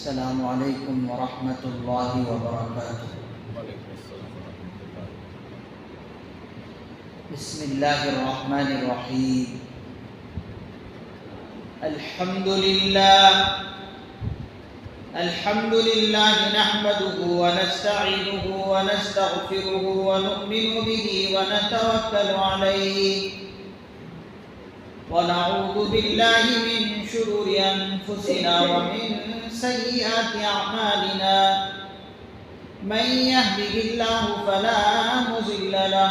السلام علیکم ورحمۃ اللہ وبرکاتہ۔ بسم اللہ الرحمن الرحیم۔ الحمد للہ نحمده ونستعینه ونستغفره ونؤمن به ونتوکل علیہ ونعوذ باللہ من شرور انفسنا ومن سیئات اعمالنا من يهده الله فلا مضل له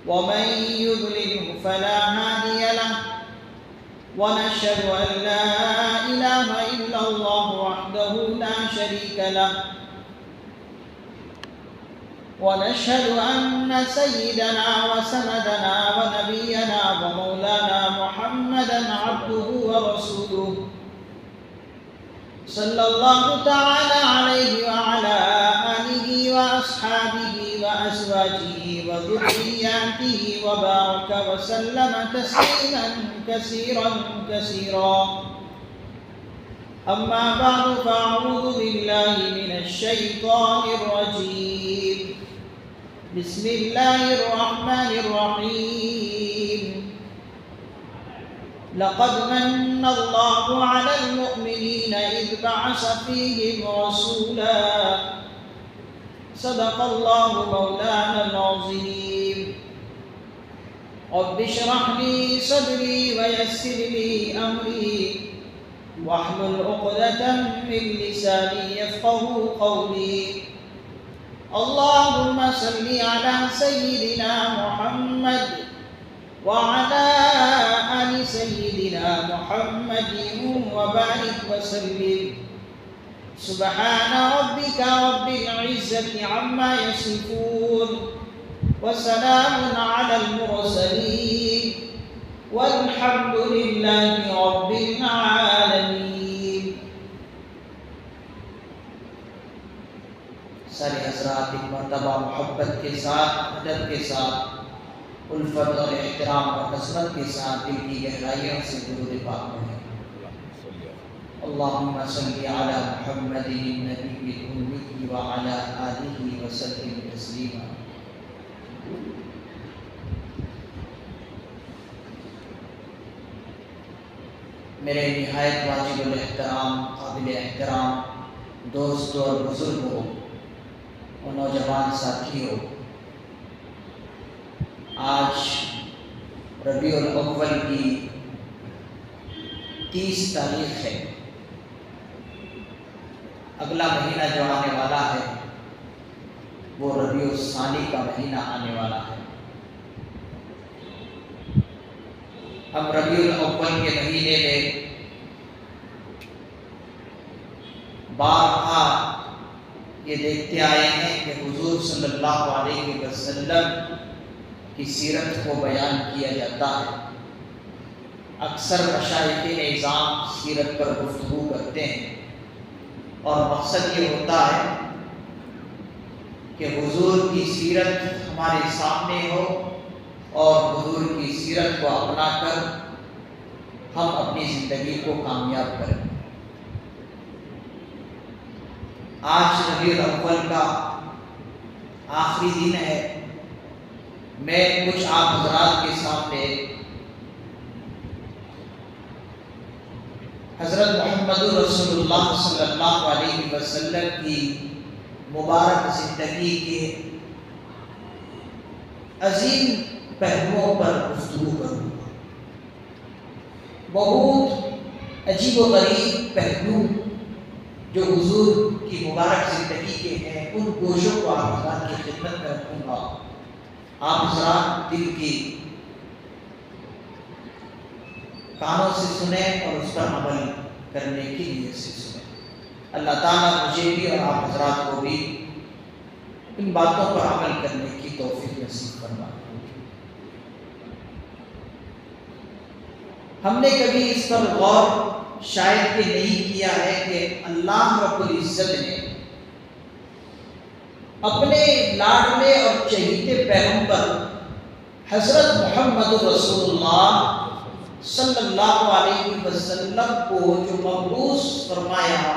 ومن يضلل فلا هادي له ونشهد أن لا إله إلا الله وحده لا شريك له ونشهد أن سيدنا وسندنا ونبينا ومولانا محمدا عبده ورسوله صلى الله تعالى عليه وعلى آله وأصحابه وأزواجه وذرياته وبارك وسلم تسليما كثيرا كثيرا. أما بعد فأعوذ بالله من الشيطان الرجيم. بسم الله الرحمن الرحيم. لقد من الله على المؤمنين إذ بعث فيهم رسولا. صدق الله مولانا العظيم. رب اشرح لي صدري ويسر لي أمري واحلل عقدة من لساني يفقهوا قولي. اللهم صل على سيدنا محمد وعلى آل سيدنا محمد وبارك وسلم. سبحان ربك رب العزة عما يصفون وسلام على المرسلين والحمد لله رب العالمين. سارے حضرات ایک مرتبہ محبت کے ساتھ، ادب کے ساتھ، الفت اور احترام اور عظمت کے ساتھ دل کی گہرائیوں سے درود پاک پڑھیں۔ اللہم صلی علی محمد النبی الأمی وعلی آلہ وسلم تسلیما۔ میرے نہایت واجب الاحترام، قابل احترام دوستوں اور بزرگوں اور نوجوان ساتھیوں، آج ربیع الاول کی 30 تاریخ ہے۔ اگلا مہینہ جو آنے والا ہے وہ ربیع الثانی کا مہینہ آنے والا ہے۔ ہم ربیع الاول کے مہینے میں بارہا یہ دیکھتے آئے ہیں کہ حضور صلی اللہ علیہ وسلم کی سیرت کو بیان کیا جاتا ہے۔ اکثر مشائخ اعظام سیرت پر گفتگو کرتے ہیں اور مقصد یہ ہوتا ہے کہ حضور کی سیرت ہمارے سامنے ہو اور حضور کی سیرت کو اپنا کر ہم اپنی زندگی کو کامیاب کریں۔ آج ربیع الاول کا آخری دن ہے۔ میں کچھ آپ حضرات کے سامنے حضرت محمد رسول اللہ صلی اللہ علیہ وسلم کی مبارک زندگی کے عظیم پہلوؤں پر گفتگو کروں گا۔ بہت عجیب و غریب پہلو جو حضور کی مبارک زندگی کے ہیں، ان گوشوں کو آپ حضرات کی خدمت میں رکھوں گا۔ آپ حضرات دل کی کانوں سے سنیں اور اس پر عمل کرنے کی نیت سے سنیں۔ اللہ تعالیٰ مجھے بھی اور آپ حضرات کو بھی ان باتوں پر عمل کرنے کی توفیق نصیب فرمائے۔ ہم نے کبھی اس پر غور شاید کہ نہیں کیا ہے کہ اللہ رب العزت نے اپنے لاڈلے اور چہیتے پیغمبر حضرت محمد رسول اللہ صلی اللہ علیہ وسلم کو جو مبعوث فرمایا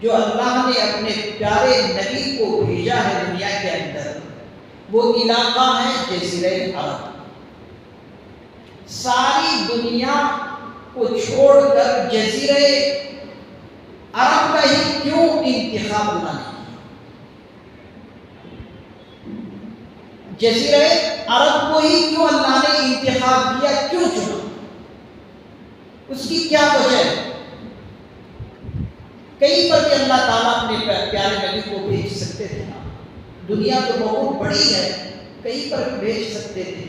جو اللہ نے اپنے پیارے نبی کو بھیجا ہے دنیا کے اندر، وہ علاقہ ہے جزیرہ عرب۔ ساری دنیا کو چھوڑ کر جزیرہ عرب کا ہی کیوں انتخاب بنا لیا؟ جزیرہ عرب کو ہی کیوں اللہ نے انتخاب کیا، کیوں چنا؟ اس کی کیا وجہ ہے؟ کہیں پر بھی اللہ تعالیٰ اپنے پیارے نبی کو بھیج سکتے تھے، دنیا تو بہت بڑی ہے، کہیں پر بھی بھیج سکتے تھے،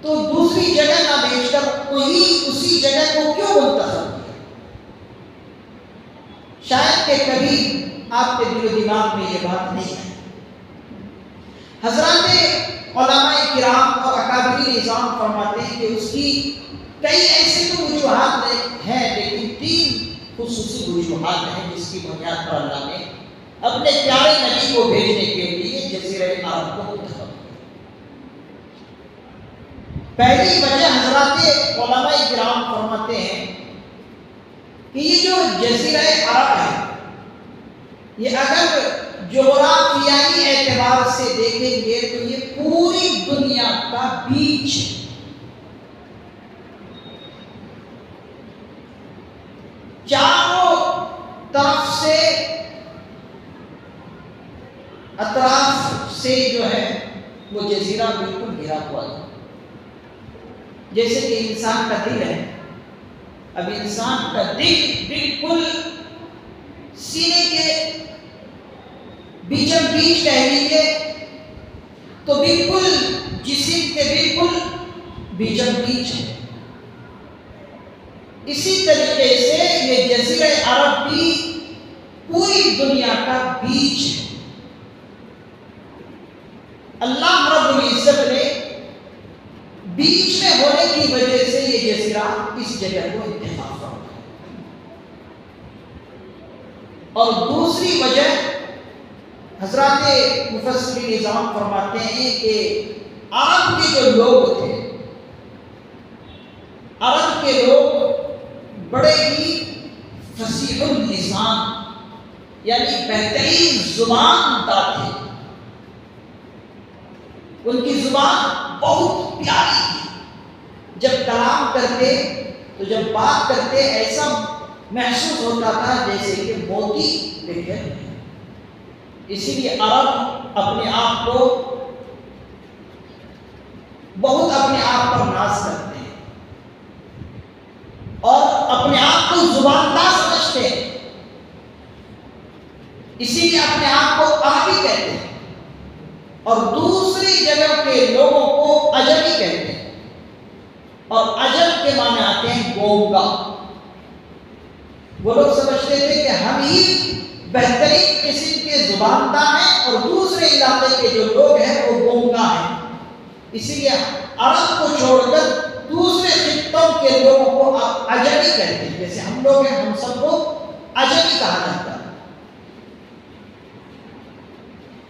تو دوسری جگہ نہ بھیج کر وہی اسی جگہ کو کیوں منتخب کیا؟ شاید کہ کبھی آپ کے دل و دماغ میں یہ بات نہیں ہے۔ حضرات علماء کرام اور اکابرین نظام فرماتے ہیں کہ اس کی کئی ایسے تو وجوہات ہیں، لیکن 3 خصوصی وجوہات ہیں جس کی بنیاد پر اللہ نے اپنے پیارے نبی کو بھیجنے کے لیے جزیرہ عرب کو منتخب کیا۔ پہلی وجہ حضرات علماء کرام فرماتے ہیں کہ یہ جو جزیرہ عرب ہے، یہ اگر جغرافیائی اعتبار سے دیکھیں گے تو یہ پوری دنیا کا بیچ ہے۔ چاروں طرف سے اطراف سے جو ہے وہ جزیرہ بالکل گھرا ہوا تھا، جیسے کہ انسان کا دل ہے۔ اب انسان کا دل بالکل سینے کے بیچم بیچ کہہ لیجیے تو بالکل جسم کے بالکل بیچم بیچ ہے۔ اسی طریقے سے یہ جزیرہ عرب بھی پوری دنیا کا بیچ ہے۔ اللہ رب العزت نے بیچ میں ہونے کی وجہ سے یہ جزیرہ اس جگہ کو انتخاب کرا۔ اور دوسری وجہ حضرات مفسرین نظام فرماتے ہیں کہ عرب کے جو لوگ تھے، عرب کے لوگ بڑے ہی فصیح اللسان یعنی بہترین زبان دار تھے۔ ان کی زبان بہت پیاری تھی، جب کلام کرتے تو جب بات کرتے ایسا محسوس ہوتا تھا جیسے کہ موتی لکھے۔ اسی لیے عرب اپنے آپ کو بہت اپنے آپ پر ناز کرتے ہیں اور اپنے آپ کو زباندار سمجھتے ہیں، اسی لیے اپنے آپ کو عربی کہتے ہیں اور دوسری جگہ کے لوگوں کو عجمی کہتے ہیں، اور عجم کے معنی آتے ہیں گونگا۔ وہ لوگ سمجھتے تھے کہ ہم ہی بہترین قسم کے زباندار ہیں اور دوسرے علاقے کے جو لوگ ہیں وہ گونگا ہیں، اسی لیے عرب کو چھوڑ کر دوسرے خطوں کے لوگوں کو آپ عجمی کہتے ہیں۔ جیسے ہم لوگ ہیں، ہم سب کو عجمی کہا جاتا ہے۔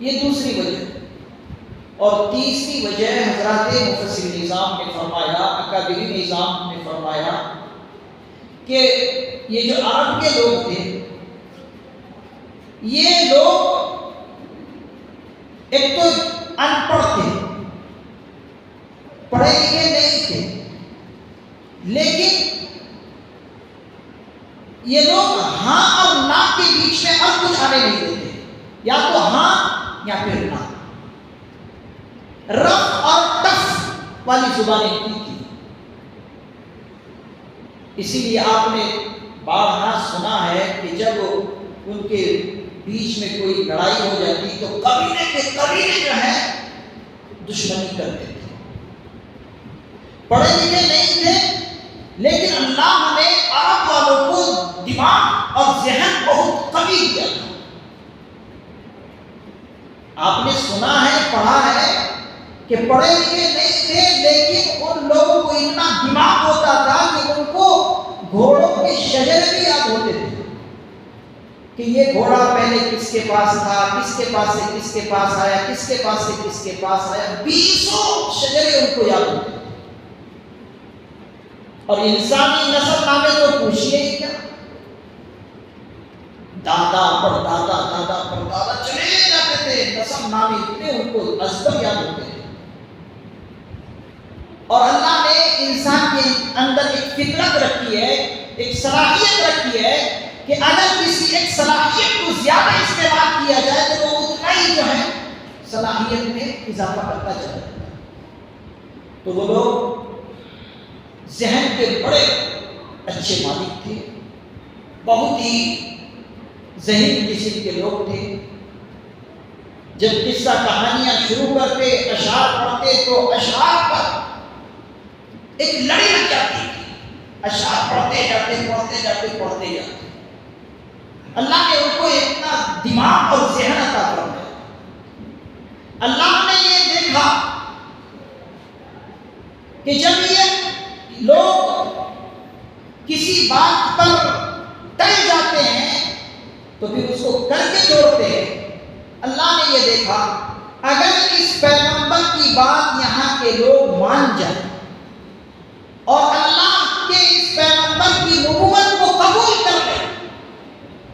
یہ دوسری وجہ۔ اور تیسری وجہ حضرات مفسر نظام نے فرمایا، اکابرین نظام نے فرمایا کہ یہ جو عرب کے لوگ تھے، یہ لوگ ایک تو ان پڑھ تھے، پڑھے لکھے نہیں تھے، لیکن یہ لوگ ہاں اور نہ کے بیچ میں اور کچھ آنے نہیں دیتے، یا تو ہاں یا پھر نہ، رف اور ٹف والی زبانیں کی تھی۔ اسی لیے آپ نے بارہا سنا ہے کہ جب ان کے بیچ میں کوئی لڑائی ہو جاتی تو قبیلے کے قبیلے جو ہے دشمنی کرتے تھے، پڑھے لکھے نہیں تھے، لیکن اللہ نے عرب والوں کو دماغ اور ذہن بہت قوی دیا تھا۔ آپ نے سنا ہے، پڑھا ہے کہ پڑھے لکھے نہیں تھے، لیکن ان لوگوں کو اتنا دماغ ہوتا تھا کہ ان کو گھوڑوں کے شجرے بھی یاد ہوتے تھے کہ یہ گھوڑا پہلے کس کے پاس تھا، کس کے پاس سے کس کے پاس آیا، کس کے پاس سے کس کے پاس آیا، 20 شجرے ان کو یاد ہوتے تھے۔ اور انسانی نسل نامے تو پوچھئے ہی کیا، دادا پردادا چلے جاتے تھے، نسب نامی اتنے ان کو ازبر یاد ہوتے تھے۔ اور اللہ نے انسان کے اندر ایک فطرت رکھی ہے، ایک صلاحیت رکھی ہے کہ اگر کسی ایک صلاحیت کو زیادہ استعمال کیا جائے تو وہ اتنا ہی جو ہے صلاحیت میں اضافہ کرتا چلا جاتا ہے۔ تو وہ لوگ ذہن کے بڑے اچھے مالک تھے، بہت ہی ذہین قسم کے لوگ تھے۔ جب قصہ کہانیاں شروع کرتے، اشعار پڑھتے تو اشعار پر ایک لڑی لگ جاتی تھی، اشعار پڑھتے جاتے۔ اللہ نے ان کو اتنا دماغ اور ذہن عطا فرمایا۔ اللہ نے یہ دیکھا کہ جب یہ لوگ کسی بات پر ٹل جاتے ہیں تو پھر اس کو کر کے چھوڑتے ہیں۔ اللہ نے یہ دیکھا اگر اس پیغمبر کی بات یہاں کے لوگ مان جائیں اور اللہ کے اس پیغمبر کی نبوت کو قبول کر لیں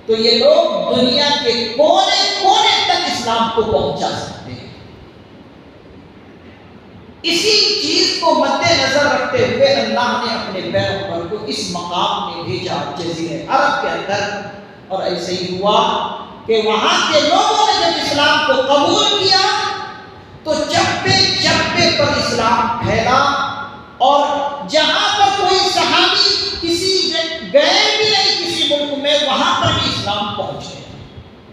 تو یہ لوگ دنیا کے کونے کونے تک اسلام کو پہنچا سکتے ہیں۔ اسی چیز کو مد نظر رکھتے ہوئے اللہ نے اپنے پیغمبر کو اس مقام میں بھیجا جزیرہ عرب کے اندر، اور ایسے ہی ہوا کہ وہاں کے لوگوں نے جب اسلام کو قبول کیا تو چپے چپے پر اسلام پھیلا، اور جہاں پر کوئی صحابی کسی گئے بھی نہیں کسی ملک میں، وہاں پر بھی اسلام پہنچ گیا۔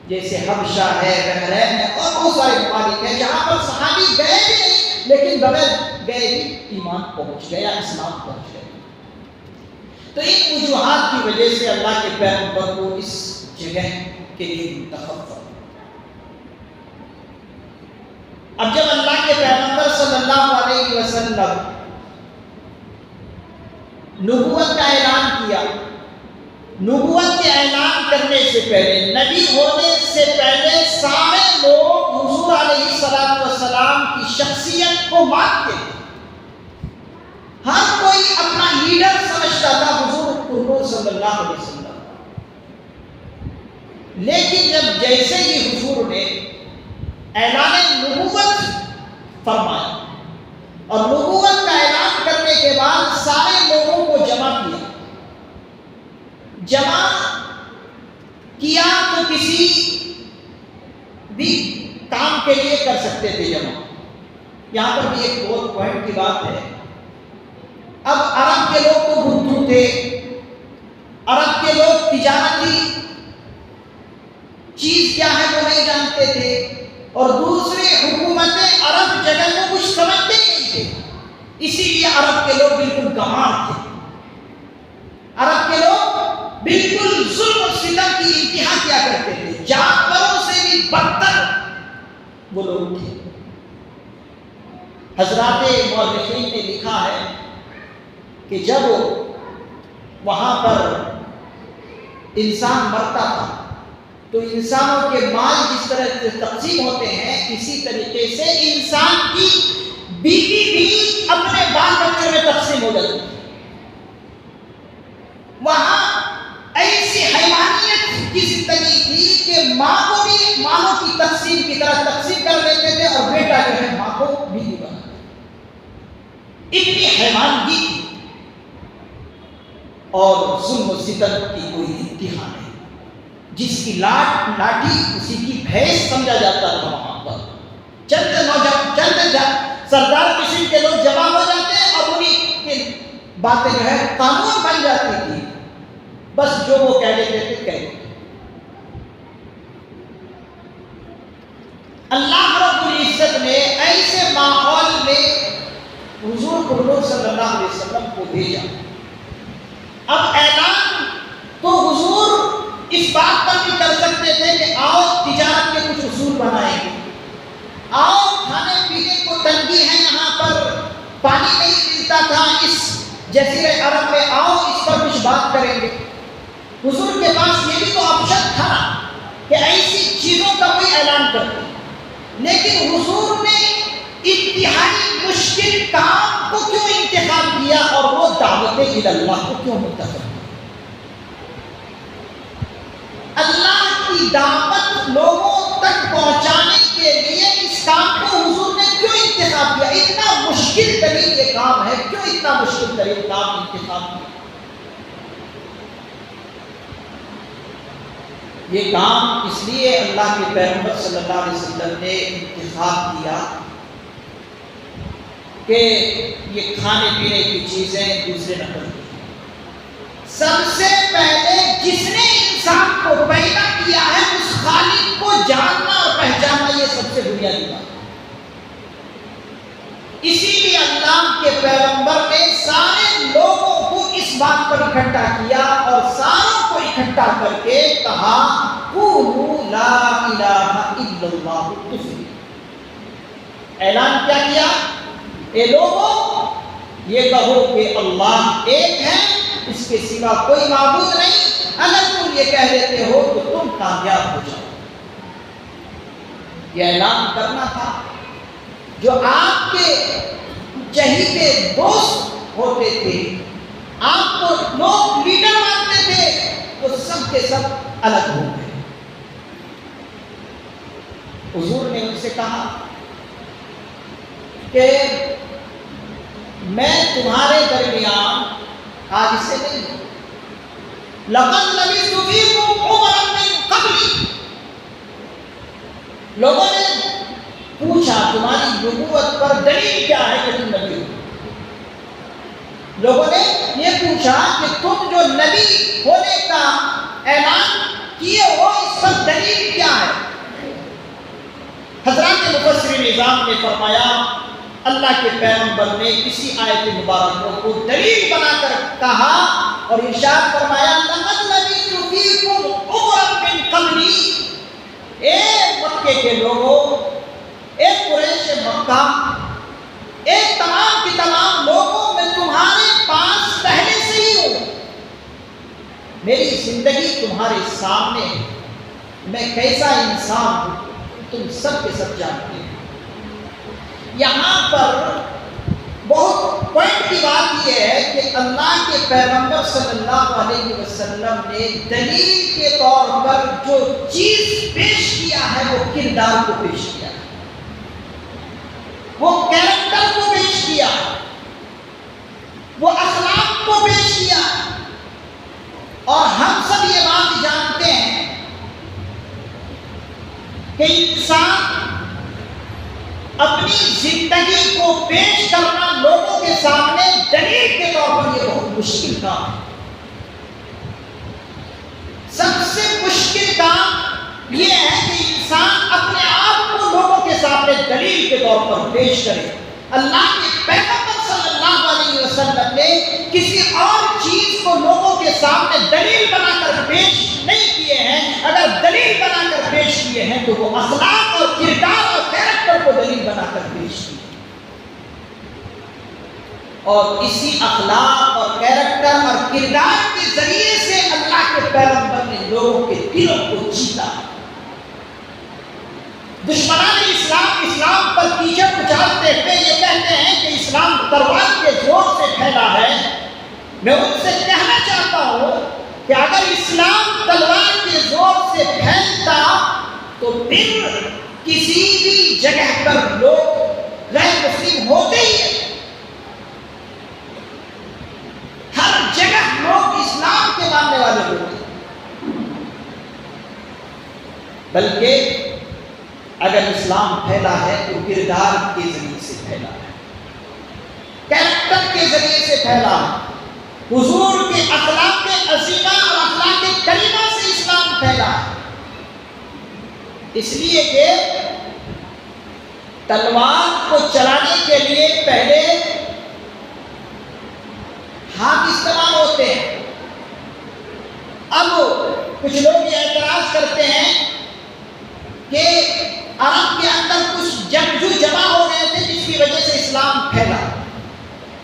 جیسے حبشہ ہے، بحرین ہے اور بہت سارے ممالک ہیں جہاں پر صحابی گئے بھی نہیں لیکن بغیر گئے بھی ایمان پہنچ گیا، اسلام پہنچ گیا۔ تو ان وجوہات کی وجہ سے اللہ کے پیغمبر کو اس جگہ کے لیے منتخب کیا۔ اب جب اللہ کے پیغمبر صلی اللہ علیہ وسلم نبوت کا اعلان کیا، نبوت کے اعلان کرنے سے پہلے، نبی ہونے سے پہلے سارے لوگ حضور علیہ السلام کی شخصیت کو مانتے تھے۔ ہر کوئی اپنا لیڈر سمجھتا تھا حضور صلی اللہ علیہ وسلم۔ لیکن جب جیسے ہی حضور نے اعلان نبوت فرمایا اور نبوت کا اعلان کرنے کے بعد سارے لوگوں کو جمع کیا تو کسی بھی کام کے لیے کر سکتے تھے جمع۔ یہاں پر بھی ایک بہت پوائنٹ کی بات ہے۔ اب عرب کے لوگ تو بھٹو تھے، عرب کے لوگ تجارتی چیز کیا ہے وہ نہیں جانتے تھے، اور دوسری حکومتیں عرب جگہ کو کچھ سمجھتے نہیں تھے، اسی لیے عرب کے لوگ بالکل گنوار تھے۔ عرب کے لوگ بالکل ظلم و ستم کی انتہا کیا کرتے تھے، جانوروں سے بھی بدتر وہ لوگ تھے۔ حضرات مورخین نے لکھا ہے کہ جب وہاں پر انسان مرتا تھا تو انسانوں کے مال جس طرح سے تقسیم ہوتے ہیں اسی طریقے سے انسان کی بیوی بھی اپنے بال بچوں میں تقسیم ہو جاتی ہے۔ وہاں ایسی حیوانیت کی زندگی تھی کہ ماں کو بھی مالوں کی تقسیم کی طرح تقسیم کر لیتے تھے اور بیٹا جو ہے ماں کو بیوی بنا، اتنی حیوانگی تھی اور ظلم و ستم کی کوئی انتہا نہیں۔ جس کی لاٹھی اسی کی بھینس سمجھا جاتا تھا۔ وہاں پر چند سردار قسم کے لوگ جمع ہو جاتے ہیں اور انہیں کی باتیں جو ہے قانون بن جاتی تھی، بس جو وہ کہہ لیتے تھے کہہ لیتے۔ اللہ رب العزت نے ایسے ماحول میں حضور صلی اللہ علیہ وسلم کو بھیجا۔ اب اعلان تو حضور اس بات پر بھی کر سکتے تھے کہ آؤ تجارت کے کچھ اصول بنائیں گے، آؤ کھانے پینے کو تنگی ہے، یہاں پر پانی نہیں ملتا تھا اس جزیرہ عرب میں، آؤ اس پر کچھ بات کریں گے۔ حضور کے پاس یہ بھی تو آپشن تھا کہ ایسی چیزوں کا کوئی اعلان کرتے، لیکن حضور نے انتہائی مشکل کام کو کیوں انتخاب کیا اور وہ دعوت اللہ کو کیوں منتخب کیا؟ اللہ کی دعوت لوگوں تک پہنچانے کے لیے اس کام کو حضور نے کیوں انتخاب کیا؟ اتنا مشکل ترین یہ کام ہے، کیوں اتنا مشکل ترین کام انتخاب کیا؟ یہ کام اس لیے اللہ کے پیغمبر صلی اللہ علیہ وسلم نے انتخاب کیا کہ یہ کھانے پینے کی چیزیں دوسرے نمبر کی۔ سب سے پہلے جس نے انسان کو پیدا کیا ہے اس خالق کو جاننا اور پہچاننا یہ سب سے بنیادی بات ہے۔ اسی لیے اللہ کے پیغمبر نے سارے لوگوں کو اس بات پر اکٹھا کیا اور ساروں کو اکٹھا کر کے کہا قولوا لا الہ الا اللہ تفلحوا۔ اعلان کیا کیا؟ اے لوگوں یہ کہو کہ اللہ ایک ہے، اس کے سوا کوئی معبود نہیں، اگر تم یہ کہہ دیتے ہو تو تم کامیاب ہو جاؤ۔ یہ اعلان کرنا تھا۔ جو آپ کے چہیتے دوست ہوتے تھے، آپ کو لوگ لیڈر مانتے تھے، وہ سب کے سب الگ ہو گئے۔ حضور نے ان سے کہا کہ میں تمہارے درمیان آج سے نہیں ہوں، لقد لبثت فیکم عمرا من قبلی۔ لوگوں نے پوچھا تمہاری نبوت پر دلیل کیا ہے کہ تم نبی ہو؟ لوگوں نے یہ پوچھا کہ تم جو نبی ہونے کا اعلان کیے ہو اس پر دلیل کیا ہے؟ حضرات مفسرین نظام نے فرمایا اللہ کے پیغمبر نے اسی آیت مبارکہ کو دلیل بنا کر کہا اور ارشاد فرمایا لقد لبثت فیکم عمرا من قبلی۔ اے مکے کے لوگوں، اے قریش مکہ، اے تمام کی تمام لوگوں، میں تمہارے پاس پہلے سے ہی ہوں، میری زندگی تمہارے سامنے ہے، میں کیسا انسان ہوں تم سب کے سب جانتے ہیں۔ یہاں پر بہت پوائنٹ کی بات یہ ہے کہ اللہ کے پیغمبر صلی اللہ علیہ وسلم نے دلیل کے طور پر جو چیز پیش کیا ہے وہ کردار کو پیش کیا ہے، وہ کیریکٹر کو پیش کیا، وہ اخلاق کو پیش کیا۔ اور ہم سب یہ بات جانتے ہیں کہ انسان اپنی زندگی کو پیش کرنا لوگوں کے سامنے دلیل کے طور پر یہ بہت مشکل کام ہے۔ سب سے مشکل کام یہ ہے کہ انسان اپنے آپ کو لوگوں کے سامنے دلیل کے طور پر پیش کرے۔ اللہ کے پیغمبر صلی اللہ علیہ وسلم نے کسی اور چیز کو لوگوں کے سامنے دلیل بنا کر پیش نہیں کیے ہیں، اگر دلیل بنا کر پیش کیے ہیں تو وہ اخلاق اور کردار اور کیریکٹر کو دلیل بنا کر پیش کیے، اور اسی اخلاق اور کیریکٹر اور کردار کے ذریعے سے اللہ کے پیغمبر نے لوگوں کے دلوں کو جیتا۔ دشمنان اسلام پر کیچڑ اچھالتے ہوئے یہ کہتے ہیں کہ اسلام تلوار کے زور سے پھیلا ہے۔ میں ان سے کہنا چاہتا ہوں کہ اگر اسلام تلوار کے زور سے پھیلتا تو پھر کسی بھی جگہ پر لوگ غیر مسلم ہوتے ہی ہیں، ہر جگہ لوگ اسلام کے ماننے والے ہوتے ہیں۔ بلکہ اگر اسلام پھیلا ہے تو کردار کے ذریعے سے پھیلا ہے، کیریکٹر کے ذریعے سے پھیلا ہے، حضور کے اخلاق عظیمہ اور اخلاق کریمہ سے اسلام پھیلا ہے۔ اس لیے کہ تلوار کو چلانے کے لیے پہلے ہاتھ استعمال ہوتے ہیں۔ اب کچھ لوگ یہ اعتراض کرتے ہیں کہ عرب کے اندر کچھ جنگجو جمع ہو گئے تھے جس کی وجہ سے اسلام پھیلا۔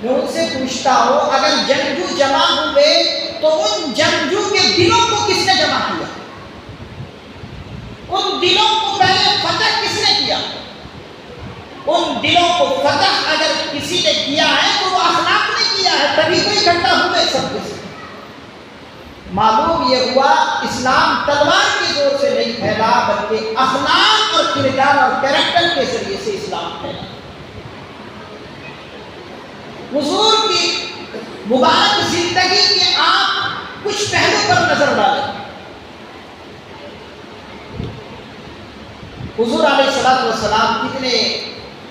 میں ان سے پوچھتا ہوں اگر جنگجو جمع ہوئے تو ان جنگجو کے دلوں کو کس نے جمع کیا؟ ان دلوں کو پہلے فتح کس نے کیا؟ ان دلوں کو فتح اگر کسی نے کیا ہے تو وہ اخلاق نے کیا ہے، تبھی تو اکٹھا ہوئے سب کے سب۔ معلوم یہ ہوا اسلام تلوار کے زور سے نہیں پھیلا بلکہ اخلاق اور کردار اور کیریکٹر کے ذریعے سے اسلام پھیلا۔ حضور کی مبارک زندگی کے آپ کچھ پہلو پر نظر ڈالیں۔ حضور علیہ الصلوۃ والسلام کتنے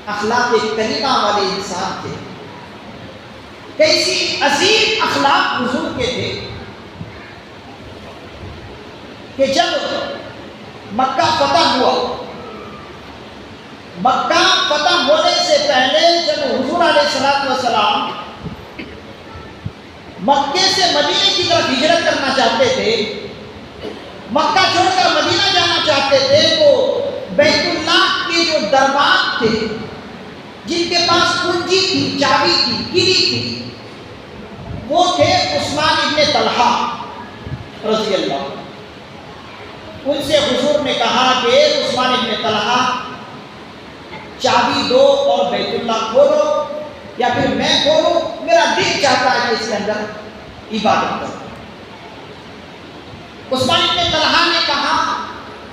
اخلاق کریمہ والے انسان تھے، کیسی عظیم اخلاق حضور کے تھے کہ جب مکہ فتح ہوا، مکہ فتح ہونے سے پہلے جب حضور علیہ الصلوۃ والسلام مکے سے مدینے کی طرف ہجرت کرنا چاہتے تھے، مکہ چھوڑ کر مدینہ جانا چاہتے تھے، تو بیت اللہ کے جو دربان تھے جن کے پاس کنجی تھی، چابی تھی، کلی تھی، وہ تھے عثمان ابن طلحہ رضی اللہ عنہ۔ ان سے حضور نے کہا کہ عثمان ابن طلحہ چابی دو اور بیت اللہ کھولو، یا پھر میں کھولوں، میرا دل چاہتا ہے کہ اس کے اندر عبادت کروں۔ عثمان ابن طلحہ نے کہا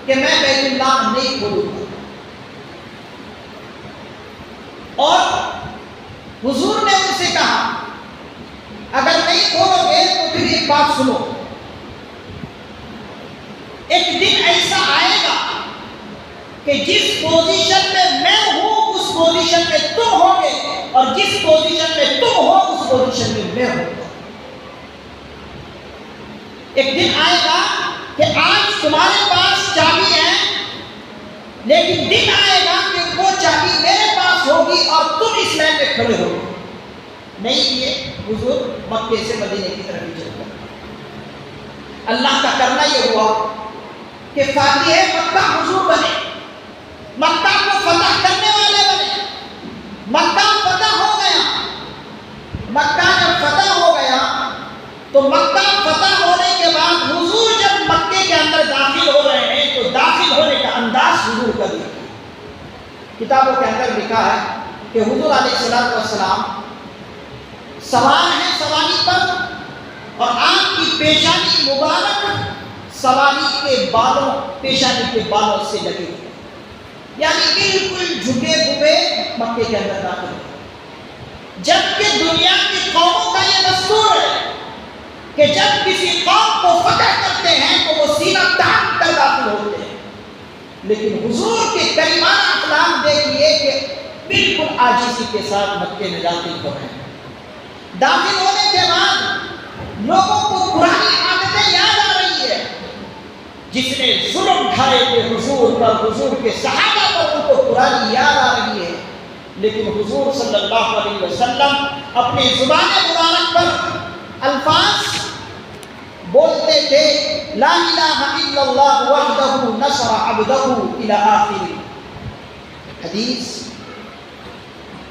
کہ میں بیت اللہ نہیں کھولوں گا، اور حضور نے ان سے کہا اگر نہیں کھولو گے تو پھر ایک بات سنو، ایک دن ایسا آئے گا کہ جس پوزیشن میں ہوں اس پوزیشن میں تم ہوگے، اور جس پوزیشن میں تم ہو اس پوزیشن میں میں ہوں گا۔ ایک دن آئے گا کہ آج تمہارے پاس چابی ہے، لیکن دن آئے گا کہ وہ چابی میرے پاس ہوگی اور تم اس لائن میں کھڑے ہوگے۔ نہیں کیے حضور مکے سے مدینے کی طرف ہجرت کر۔ اللہ کا کرنا یہ ہوا کہ فاتح مکہ حضور بنے، مکہ کو فتح کرنے والے بنے۔ مکہ فتح ہو گیا، مکہ جب فتح ہو گیا تو مکہ فتح ہونے کے بعد حضور جب مکے کے اندر داخل ہو رہے ہیں تو داخل ہونے کا انداز حضور کا دیکھا۔ کتابوں کے اندر لکھا ہے کہ حضور علیہ الصلوۃ والسلام سوار ہیں سواری پر، اور آپ کی پیشانی مبارک سواری کے بالوں، پیشانی کے بالوں سے لگے ہوئے، یعنی بالکل جھکے ہوئے مکے کے اندر داخل ہوئے۔ جبکہ دنیا کی قوموں کا یہ دستور ہے کہ جب کسی قوم کو فتح کرتے ہیں تو وہ سینہ تان کر داخل ہوتے ہیں، لیکن حضور کے کریمانہ اخلاق دیکھیے کہ بالکل عاجزی کے ساتھ مکے میں داخل ہو رہے ہیں۔ داخل ہونے کے بعد لوگوں کو پرانی عادتیں یاد آ رہی ہے، جس نے ظلم ڈھائے تھے حضور پر، حضور کے صحابہ پر، ان کو پرانی یاد آ رہی ہے، لیکن حضور صلی اللہ علیہ وسلم اپنی زبان مبارک پر الفاظ بولتے تھے، لا الہ الا اللہ وحدہ نصر عبدہ الی آخر حدیث،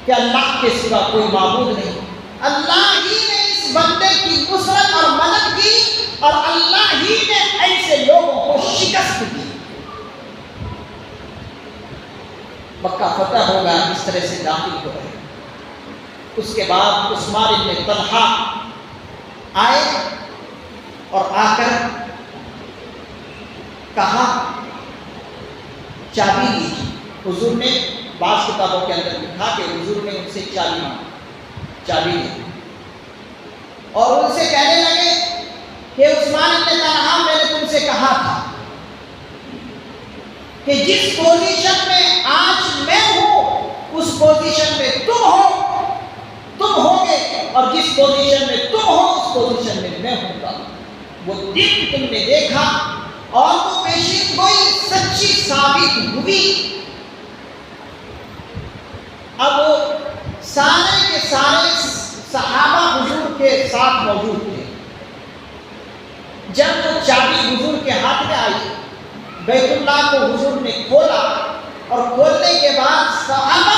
کہ اللہ کے سوا کوئی معبود نہیں، اللہ ہی نے اس بندے کی نصرت اور مدد کی، اور اللہ ہی نے ایسے لوگوں کو شکست دی۔ مکہ فتح ہوگا، اس طرح سے داخل ہو گئے۔ اس کے بعد عثمان بن طلحہ آئے اور آ کر کہا چابی لیجیے۔ حضور نے بعض کتابوں کے اندر لکھا کہ حضور نے ان سے چابی لی، اور ان سے کہنے لگے کہ عثمان بن طلحہ میں نے تم سے کہا تھا کہ جس پوزیشن میں آج میں ہوں اس پوزیشن میں تم ہوگے، اور جس پوزیشن میں تم ہو اس پوزیشن میں میں ہوں گا۔ وہ دن تم نے دیکھا اور وہ پیشین گوئی سچی ثابت ہوئی۔ اب سارے کے سارے صحابہ حضور کے ساتھ موجود تھے۔ جب وہ چابی حضور کے ہاتھ میں آئی، بیت اللہ کو حضور نے کھولا، اور کھولنے کے بعد صحابہ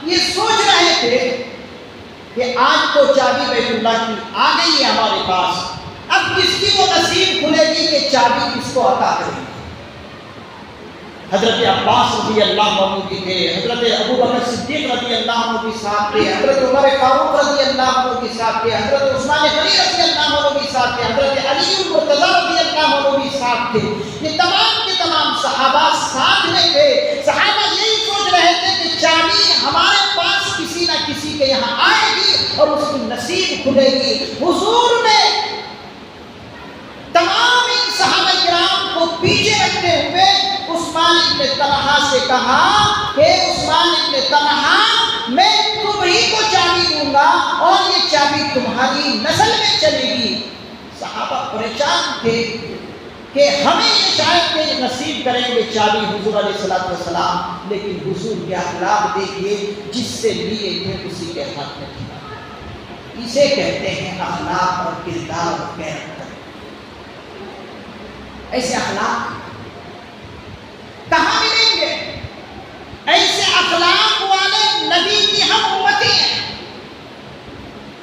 یہ سوچ رہے تھے کہ آج تو چابی بیت اللہ کی آ گئی ہے ہمارے پاس، اب کس کی وہ نصیب کھلے گی کہ چابی کس کو عطا کرے گی۔ حضرت عباس رضی اللہ عنہ بھی تھے، حضرت ابوبکر صدیق رضی اللہ عنہ بھی ساتھ تھے، حضرت عمر فاروق رضی اللہ عنہ بھی ساتھ تھے، حضرت عثمان غنی رضی اللہ عنہ بھی ساتھ تھے، حضرت علی مرتضی رضی اللہ عنہ بھی ساتھ تھے۔ یہ تمام کے تمام صحابہ ساتھ میں تھے. صحابہ یہی سوچ رہے تھے کہ چابی ہمارے پاس کسی نہ کسی کے یہاں آئے گی اور اس کی نصیب کھلے گی. حضور نے تمام ان صحابہ کرام کو پیچھے رکھتے ہوئے عثمان ابن طلحہ سے کہا کہ عثمان ابن طلحہ میں تم ہی کو چابی دوں گا اور یہ چابی تمہاری نسل میں چلے گی. صحابہ پریشان تھے کہ ہمیں یہ شاید کہ نصیب کریں گے چابی حضور علیہ السلام، لیکن حضور کے اخلاق دیکھیے، جس سے لیے تھے اسی کے ہاتھ میں تھا. اسے کہتے ہیں اخلاق اور کردار اور کیریکٹر. ایسے اخلاق کہاں ملیں گے؟ ایسے اخلاق والے نبی کی ہم امتی ہیں.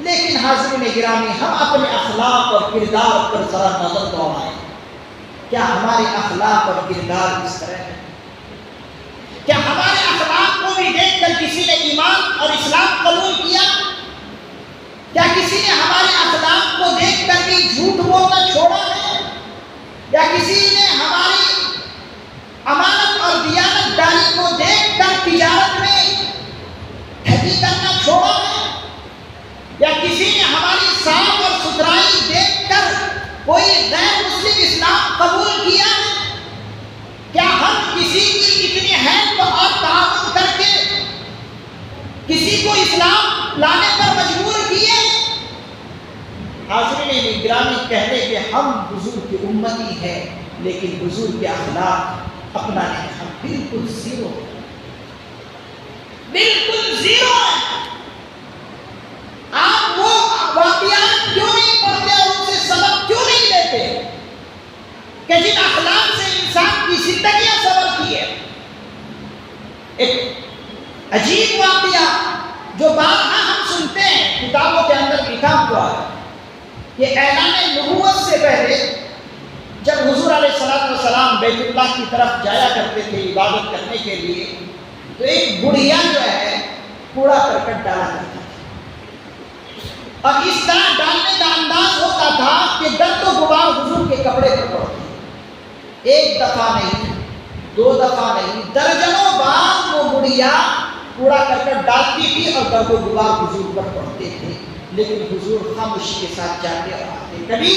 لیکن حاضرین گرامی، ہم اپنے اخلاق اور کردار پر ذرا نظر دوڑائیں. کیا ہمارے اخلاق اور کردار اس طرح ہے؟ کیا ہمارے اخلاق کو بھی دیکھ کر کسی نے ایمان اور اسلام قبول کیا؟ کیا کسی نے ہمارے اخلاق کو دیکھ کر بھی جھوٹ بولنا چھوڑا ہے؟ یا کسی نے ہماری امانت اور دیانت داری کو دیکھ کر تجارت میں ٹھگی کرنا چھوڑا ہے؟ یا کسی نے ہماری صاف اور ستھرائی دیکھ کر کوئی غیر مسلم اسلام قبول کیا ہے؟ کیا ہم کسی کی اتنی حیثیت اور تعاون کر کے کسی کو اسلام لانے پر مجبور کیے؟ حاضرین گرامی، کہنے کہ ہم حضور کی امتی ہیں، لیکن حضور کے اخلاق اپنانے ہم بالکل زیرو ہیں. بالکل زیرو ہیں. آپ وہ واقعات کیوں نہیں پڑھتے اور ان سے سبق کیوں نہیں لیتے کہ جن اخلاق سے انسان کی زندگیاں سبر کی ہے؟ ایک عجیب واقعہ جو بارہا ہم سنتے ہیں، کتابوں کے اندر لکھا ہوا ہے. یہ اعلان نبوت سے پہلے جب حضور علیہ السلام بیت اللہ کی طرف جایا کرتے تھے عبادت کرنے کے لیے، تو ایک بڑھیا جو ہے کوڑا کرکٹ ڈالا کرتا تھا، اور اس طرح ڈالنے کا انداز ہوتا تھا کہ گرد و غبار حضور کے کپڑے پر پڑتے. ایک دفعہ نہیں، دو دفعہ نہیں، درجنوں بار وہ بڑھیا کوڑا کرکٹ ڈالتی تھی اور گرد و غبار حضور پر پڑتے تھے، لیکن حضور خاموشی کے ساتھ جاتے اور آتے، کبھی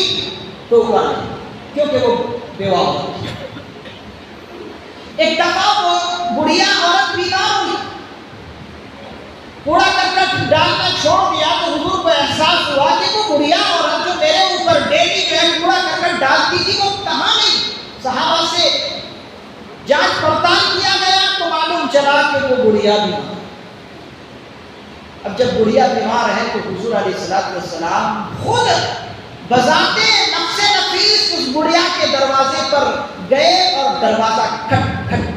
تو ہوا نہیں، کیونکہ وہ بیوہ ہوتی. ایک دفعہ وہ بڑھیا عورت بیمار ہوئی، کوڑا کرکٹ ڈالنا چھوڑ دیا تو حضور کو احساس ہوا کہ وہ بڑھیا عورت جو میرے اوپر ڈیلی جو ہے کوڑا کرکٹ ڈالتی تھی وہ کہاں نہیں. صحابہ سے جانچ پڑتال کیا گیا تو معلوم چلا کہ وہ بڑھیا بیمار. اب جب بڑھیا بیمار ہے تو حضور علیہ السلام خود بذات نفس نفیس اس بڑھیا کے دروازے پر گئے اور دروازہ کھٹ کھٹ.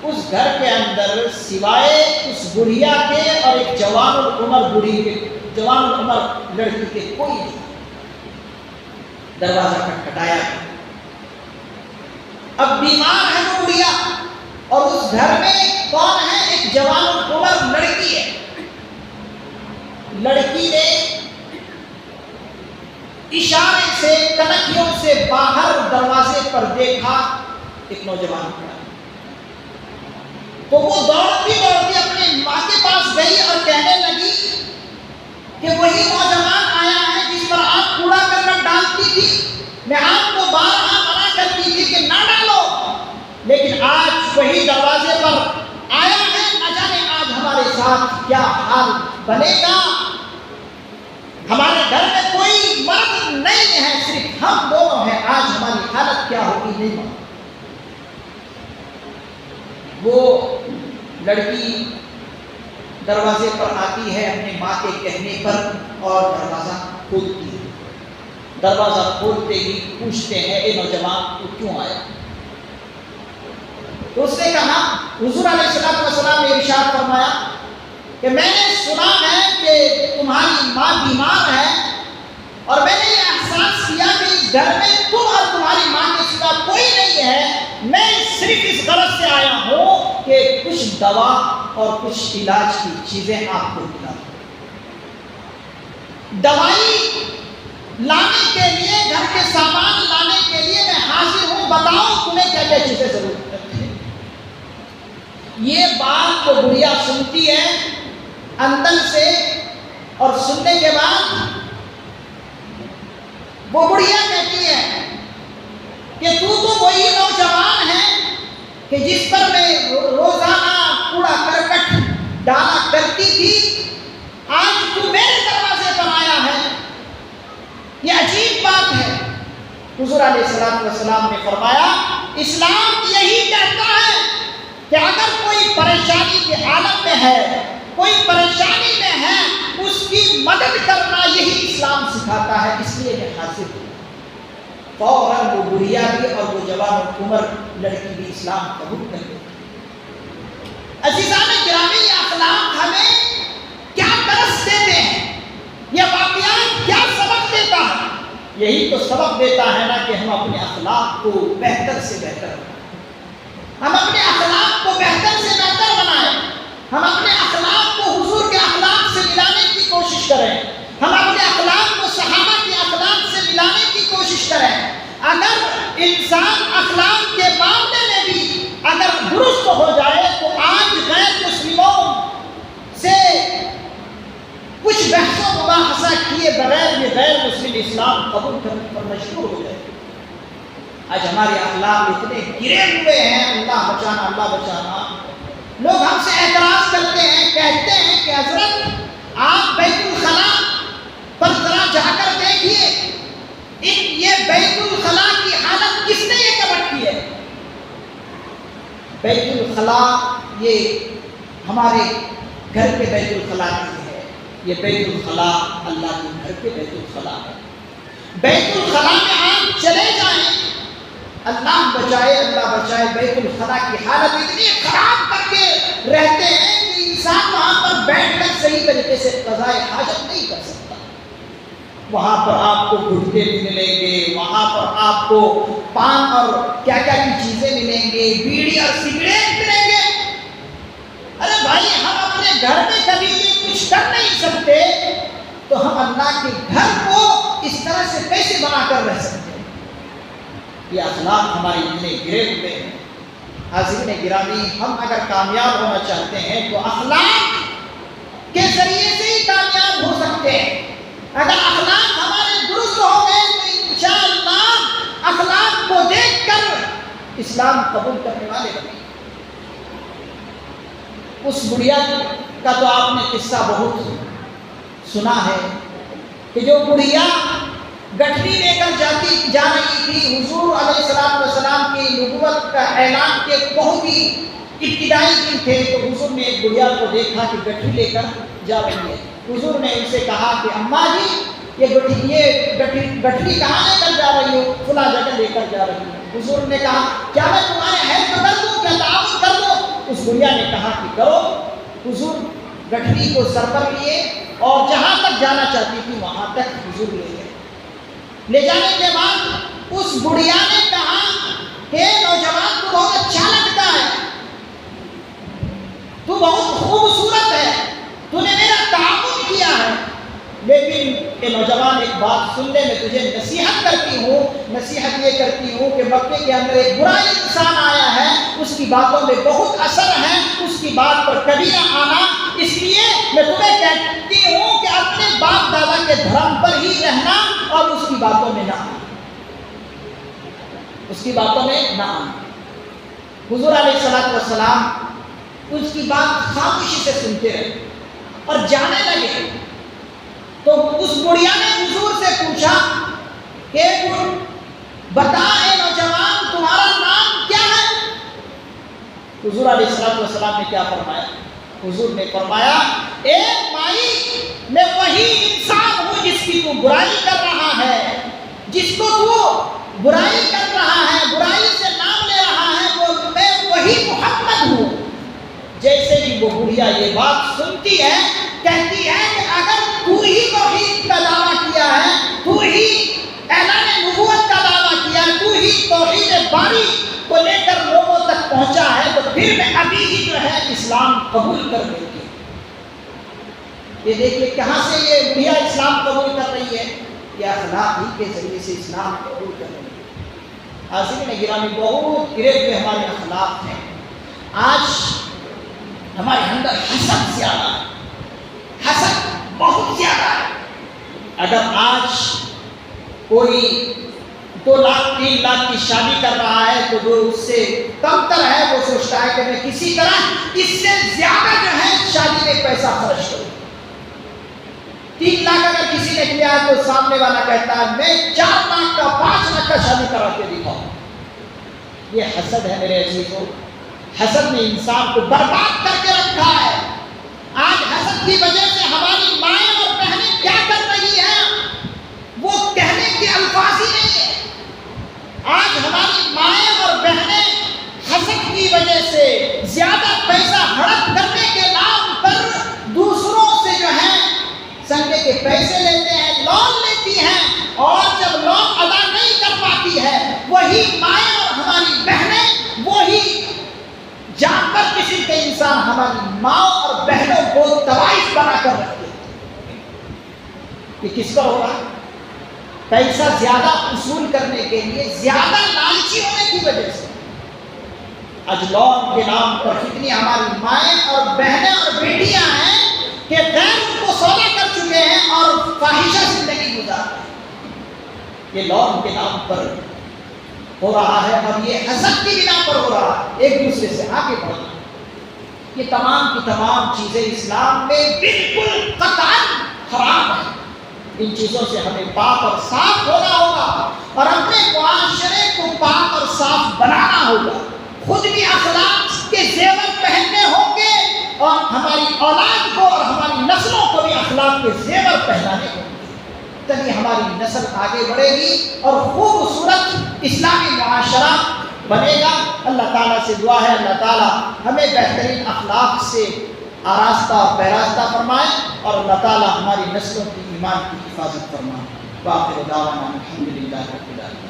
اس گھر کے اندر سوائے اس بڑھیا کے اور ایک جوان العمر بوڑھی کے، جوان العمر لڑکی کے کوئی نہیں. دروازہ کھٹکھٹایا. اب بیمار ہے وہ بڑھیا اور اس گھر میں کون ہے؟ ایک جوان العمر لڑکی ہے. لڑکی نے اشارے سے کنکھیوں سے باہر دروازے پر دیکھا ایک نوجوان کھڑا. تو وہ دوڑتی دوڑتی اپنی ماں کے پاس گئی اور کہنے لگی کہ وہی نوجوان آیا ہے جس پر آپ کوڑا کرکٹ ڈالتی تھی. میں آپ کو بارہا منع کرتی تھی کہ نہ ڈالو، لیکن آج وہی دروازے پر آیا ہے. نہ جانے آج ہمارے ساتھ کیا حال بنے گا. ہمارے گھر میں کوئی مرد نہیں ہے، صرف ہم دونوں ہیں. آج ہماری حالت کیا ہوگی نہیں معلوم. وہ لڑکی دروازے پر آتی ہے اپنے ماں کے کہنے پر اور دروازہ کھولتی ہے. دروازہ کھولتے ہی پوچھتے ہیں اے نوجوان تو کیوں آیا؟ تو اس نے کہا، حضور علیہ السلام نے ارشاد فرمایا کہ میں نے سنا ہے کہ تمہاری ماں بیمار ہے اور میں نے یہ احساس کیا کہ اس گھر میں تم اور تمہاری ماں کے سوا کوئی نہیں ہے. میں صرف اس غرض سے آیا ہوں کہ کچھ دوا اور کچھ علاج کی چیزیں آپ کو دلا دوں. دوائی لانے کے لیے، گھر کے سامان لانے کے لیے میں حاضر ہوں. بتاؤ تمہیں کیا کیا چیزیں ضرورت ہے۔ یہ بات وہ بڑھیا سنتی ہے اندر سے، اور سننے کے بعد وہ بڑھیا کہتی ہے کہ تو وہی نوجوان ہے کہ جس پر میں روزانہ کوڑا کرکٹ ڈالا کرتی تھی، آج تو میرے دروازے پر آیا ہے، یہ عجیب بات ہے۔ حضور علیہ السلام نے فرمایا اسلام یہی کہتا ہے کہ اگر کوئی پریشانی کی حالت میں ہے، کوئی پریشانی میں ہے، اس کی مدد کرنا یہی اسلام سکھاتا ہے، اس لیے میں حاضر ہوں۔ فوراً وہ بڑھیا بھی اور وہ جوان عمر لڑکی بھی اسلام قبول کر گئی۔ عزیزان گرامی، یہ اخلاق ہمیں کیا درس دیتے ہیں؟ یہ واقعات کیا سبق دیتا ہے؟ یہی تو سبق دیتا ہے نا کہ ہم اپنے اخلاق کو بہتر سے بہتر بنائیں، ہم اپنے اخلاق کو بہتر سے بہتر بنائیں، ہم اپنے اخلاق کو حضور کے اخلاق سے ملانے کی کوشش کریں، ہم اپنے اخلاق کو صحابہ کے اخلاق سے ملانے کی کوشش کریں۔ اگر انسان اخلاق کے معاملے میں بھی اگر درست ہو جائے تو آج غیر مسلموں سے کچھ بحث و مباحثہ کیے بغیر یہ غیر مسلم اسلام قبول کرنے پر مجبور ہو جائے۔ آج ہمارے اخلاق اتنے گرے ہوئے ہیں، اللہ بچانا اللہ بچانا۔ لوگ ہم سے اعتراض کرتے ہیں، کہتے ہیں کہ حضرت آپ بیت الخلا پر ذرا جا کر دیکھیے، یہ بیت الخلا کی حالت کس نے یہ کبٹ کی ہے؟ بیت الخلا یہ ہمارے گھر کے بیت الخلا نہیں ہے، یہ بیت الخلا اللہ کے گھر کے بیت الخلا ہے۔ بیت الخلا میں آپ چلے جائیں، اللہ بچائے، بیت الخلا کی حالت اتنی خراب کر کے رہتے ہیں کہ انسان وہاں پر بیٹھ کر صحیح طریقے سے قضائے حاجت نہیں کر سکتا۔ وہاں پر آپ کو گھٹنے بھی ملیں گے، وہاں پر آپ کو پان اور کیا کیا کی چیزیں ملیں گے، بیڑی اور سگریٹ ملیں گے۔ ارے بھائی، ہم اپنے گھر میں کبھی بھی کچھ کر نہیں سکتے تو ہم اللہ کے گھر کو اس طرح سے کیسے بنا کر رہ سکتے ہیں؟ یہ اخلاق ہمارے اتنے گرے ہوئے ہیں۔ حاضرین گرامی، ہم اگر کامیاب ہونا چاہتے ہیں تو اخلاق کے ذریعے سے ہی کامیاب ہو سکتے ہیں۔ اگر اخلاق ہمارے درست ہو گئے تو انشاءاللہ اخلاق کو دیکھ کر اسلام قبول کرنے والے بنے۔ اس بڑھیا کا تو آپ نے قصہ بہت سنا ہے کہ جو بڑھیا گٹھری لے کر جا رہی تھی، حضور علیہ السلام کی نبوت کا اعلان کے بہت ہی ابتدائی دن تھے، تو حضور نے ایک بڑھیا کو دیکھا کہ گٹھری لے کر جا رہی ہے۔ حضور نے ان سے کہا کہ اماں جی، یہ گٹھری کہاں لے کر جا رہی ہو؟ فلاں جگہ لے کر جا رہی ہوں۔ حضور نے کہا کیا میں تمہارے ہیلپ کر دوں، کیا تعاون کر دوں؟ اس بڑھیا نے کہا کہ کرو۔ حضور گٹھری کو سر پر لیے اور جہاں تک جانا چاہتی تھی وہاں تک حضور لے گئے۔ لے جانے کے بعد اس بڑھیا نے کہا کہ نوجوان تو بہت اچھا لگتا ہے، تو بہت خوبصورت ہے، تو نے میرا تعاون کیا ہے، لیکن اے نوجوان ایک بات سن لے، میں تجھے نصیحت کرتی ہوں، نصیحت یہ کرتی ہوں کہ مکے کے اندر ایک برا انسان آیا ہے، اس کی باتوں میں بہت اثر ہے، اس کی بات پر کبھی نہ آنا، اس لیے میں تمہیں کہتی ہوں کہ اپنے باپ دادا کے دھرم پر ہی رہنا اور اس کی باتوں میں نہ آنا، اس کی باتوں میں نہ آنا۔ حضور علیہ السلام اس کی بات خاموشی سے سنتے رہے اور جانے لگے۔ تو اس بڑھیا نے حضور سے پوچھا کہ بتا اے نوجوان، تمہارا نام کیا ہے؟ حضور علیہ السلام نے کیا فرمایا؟ حضور نے فرمایا اے مائی، میں وہی انسان ہوں جس کی تو برائی کر رہا ہے، جس کو تو برائی کر رہا ہے، برائی سے نام لے رہا ہے، میں وہی محمد ہوں۔ جیسے ہی وہ بڑھیا یہ بات سنتی ہے، کہتی ہے کہ اگر تو ہی توحید کا دعویٰ کیا ہے، تو ہی اعلان نبوت کا دعویٰ کیا ہے، تو ہی توحید باری کو لے کر لوگوں تک پہنچا ہے، تو پھر میں ابھی ہی جو ہے اسلام قبول کر لوں گی۔ یہ دیکھیے کہاں سے یہ بڑھیا اسلام قبول کر رہی ہے، یہ اخلاق ہی کے ذریعے سے اسلام قبول کر رہی ہے۔ حاضرین گرامی، بہت گرے ہوئے ہمارے اخلاق ہیں. آج ہمارے اندر حسد زیادہ ہے، حسد بہت زیادہ ہے. اگر آج کوئی 2 لاکھ 3 لاکھ کی شادی کر رہا ہے تو جو اس سے کم تر ہے وہ سوچتا ہے کہ میں کسی طرح اس سے زیادہ جو ہے شادی میں پیسہ خرچ کروں. 3 لاکھ اگر کسی نے کیا ہے تو سامنے والا کہتا ہے میں 4 لاکھ کا 5 لاکھ کا شادی کرا کے دکھاؤں. یہ حسد ہے میرے عزیزوں. حسد نے انسان کو برباد کر کے رکھا ہے. آج حسد کی وجہ سے ہماری مائیں اور بہنیں کیا کر رہی ہیں وہ کہنے کے الفاظ ہی نہیں ہے. آج ہماری مائیں اور بہنیں حسد کی وجہ سے زیادہ پیسہ ہڑپ کرنے کے نام پر دوسروں سے جو ہے سنگے کے پیسے لیتے ہیں، لون لیتی ہیں، اور جب لون ادا نہیں کر پاتی ہے وہی مائیں اور ہماری بہنیں، وہی جانور قسم کے انسان ہماری ماں اور بہنوں کو طوائف بنا کر رکھتے ہیں. یہ کس پر ہو رہا ہے؟ پیسہ زیادہ وصول کرنے کے لیے، زیادہ لالچی ہونے کی وجہ سے. آج لون کے نام پر کتنی ہماری مائیں اور بہنیں اور بیٹیاں ہیں کہ غیر ان کو سودا کر چکے ہیں اور فاحشہ زندگی گزار رہے ہیں. یہ لون کے نام پر ہو رہا ہے اور یہ حسد کی بنا پر ہو رہا ہے، ایک دوسرے سے آگے بڑھنا. یہ تمام کی تمام چیزیں اسلام میں بالکل قطعاً حرام ہیں. ان چیزوں سے ہمیں پاک اور صاف ہونا ہوگا اور اپنے معاشرے کو پاک اور صاف بنانا ہوگا. خود بھی اخلاق کے زیور پہننے ہوں گے اور ہماری اولاد کو اور ہماری نسلوں کو بھی اخلاق کے زیور پہنانے ہوں گے. تبھی ہماری نسل آگے بڑھے گی اور خوبصورت اسلامی معاشرہ بنے گا. اللہ تعالیٰ سے دعا ہے اللہ تعالیٰ ہمیں بہترین اخلاق سے آراستہ اور پیراستہ فرمائے اور اللہ تعالیٰ ہماری نسلوں کی ایمان کی حفاظت فرمائے. وآخر دعوانا الحمدللہ رب العالمین.